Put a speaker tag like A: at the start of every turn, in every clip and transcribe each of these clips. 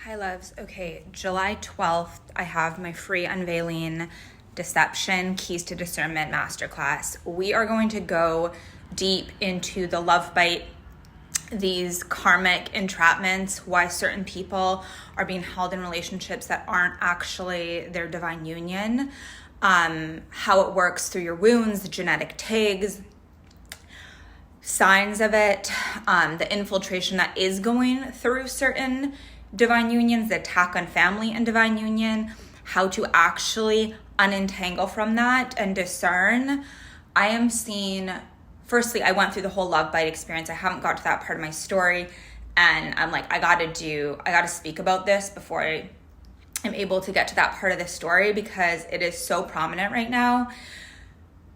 A: Hi loves. Okay, July 12th, I have my free Unveiling Deception Keys to Discernment Masterclass. We are going to go deep into the love bite, these karmic entrapments, why certain people are being held in relationships that aren't actually their divine union, how it works through your wounds, the genetic tags, signs of it, the infiltration that is going through certain divine unions, the attack on family and divine union, how to actually unentangle from that and discern. I am seeing, firstly, I went through the whole love bite experience. I haven't got to that part of my story. And I'm like, I gotta speak about this before I am able to get to that part of the story because it is so prominent right now.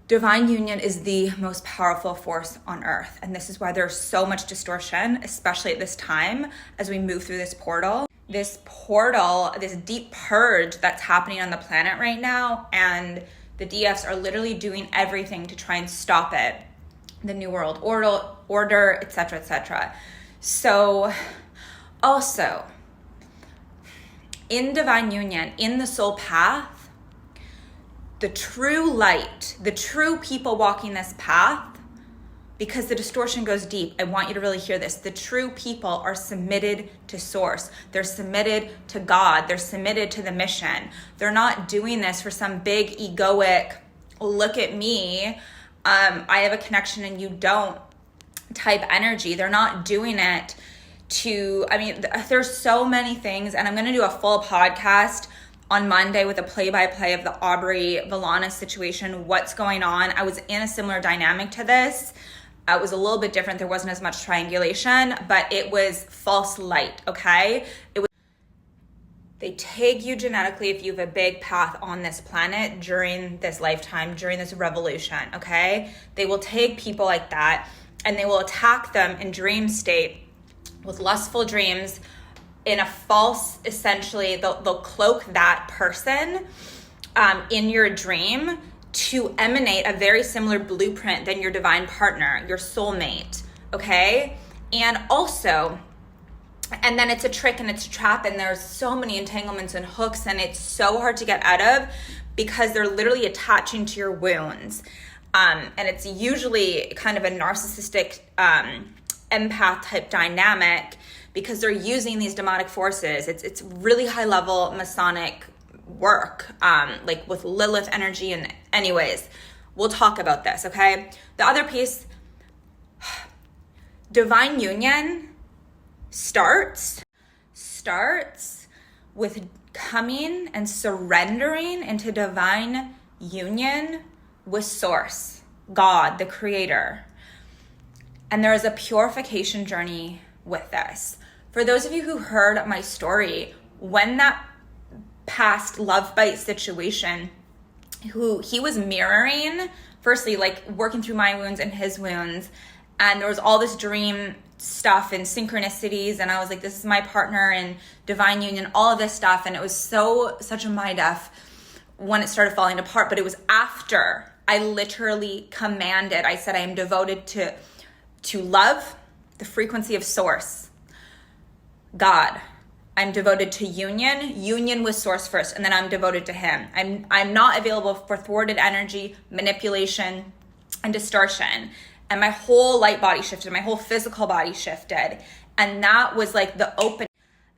A: Divine union is the most powerful force on earth. And this is why there's so much distortion, especially at this time as we move through this portal, this deep purge that's happening on the planet right now. And the DFs are literally doing everything to try and stop it. The New World Order, etc., etc. So also in divine union, in the soul path, the true light, the true people walking this path, because the distortion goes deep. I want you to really hear this. The true people are submitted to source. They're submitted to God. They're submitted to the mission. They're not doing this for some big egoic, look at me, I have a connection and you don't type energy. They're not doing it there's so many things, and I'm going to do a full podcast on Monday with a play-by-play of the Aubrey Villana situation, what's going on. I was in a similar dynamic to this. It was a little bit different. There wasn't as much triangulation, but it was false light, okay? They tag you genetically if you have a big path on this planet during this lifetime, during this revolution, okay? They will tag people like that, and they will attack them in dream state with lustful dreams, in a false, essentially, they'll cloak that person in your dream to emanate a very similar blueprint than your divine partner, your soulmate, okay? And then it's a trick and it's a trap, and there's so many entanglements and hooks, and it's so hard to get out of because they're literally attaching to your wounds. And it's usually kind of a narcissistic empath type dynamic, because they're using these demonic forces. It's really high level Masonic work, like with Lilith energy. And anyways, we'll talk about this, okay? The other piece, divine union starts with coming and surrendering into divine union with source, God, the creator. And there is a purification journey with this. For those of you who heard my story, when that past love bite situation, who he was mirroring, firstly, like working through my wounds and his wounds, and there was all this dream stuff and synchronicities, and I was like, this is my partner and divine union, all of this stuff, and it was such a mind F when it started falling apart. But it was after I literally commanded, I said, I am devoted to love, the frequency of source, God. I'm devoted to union with source first, and then I'm devoted to him. I'm not available for thwarted energy, manipulation, and distortion. And my whole light body shifted, my whole physical body shifted. And that was like the open.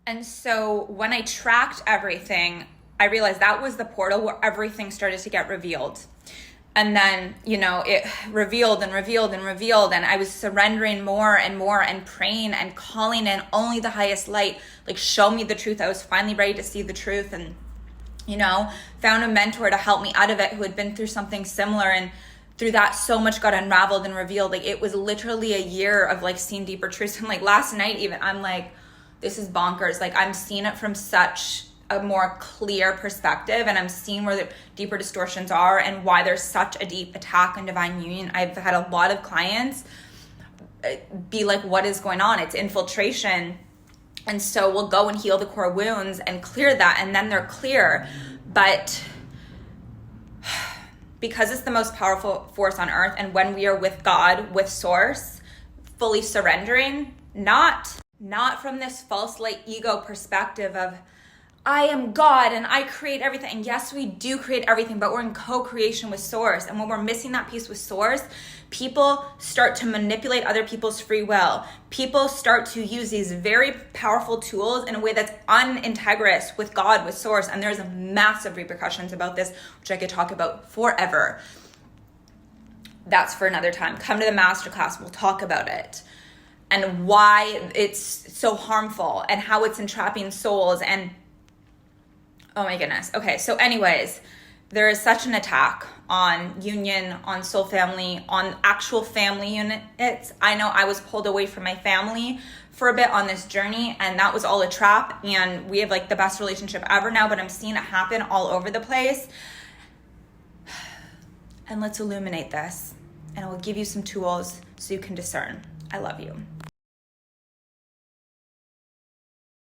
A: And so when I tracked everything, I realized that was the portal where everything started to get revealed. And then, it revealed and revealed and revealed. And I was surrendering more and more and praying and calling in only the highest light. Like, show me the truth. I was finally ready to see the truth. And, found a mentor to help me out of it who had been through something similar. And through that, so much got unraveled and revealed. Like, it was literally a year of like seeing deeper truths. And like last night even, I'm like, this is bonkers. Like, I'm seeing it from such a more clear perspective, and I'm seeing where the deeper distortions are and why there's such a deep attack on divine union. I've had a lot of clients be like, what is going on? It's infiltration. And so we'll go and heal the core wounds and clear that, and then they're clear. But because it's the most powerful force on earth, and when we are with God, with source, fully surrendering, not not from this false light ego perspective of I am God and I create everything. And yes, we do create everything, but we're in co-creation with Source. And when we're missing that piece with Source, people start to manipulate other people's free will. People start to use these very powerful tools in a way that's unintegrous with God, with Source. And there's massive repercussions about this, which I could talk about forever. That's for another time. Come to the masterclass. We'll talk about it. And why it's so harmful and how it's entrapping souls. And oh my goodness. Okay, so anyways, there is such an attack on union, on soul family, on actual family units. I know I was pulled away from my family for a bit on this journey, and that was all a trap. And we have like the best relationship ever now, but I'm seeing it happen all over the place. And let's illuminate this, and I will give you some tools so you can discern. I love you.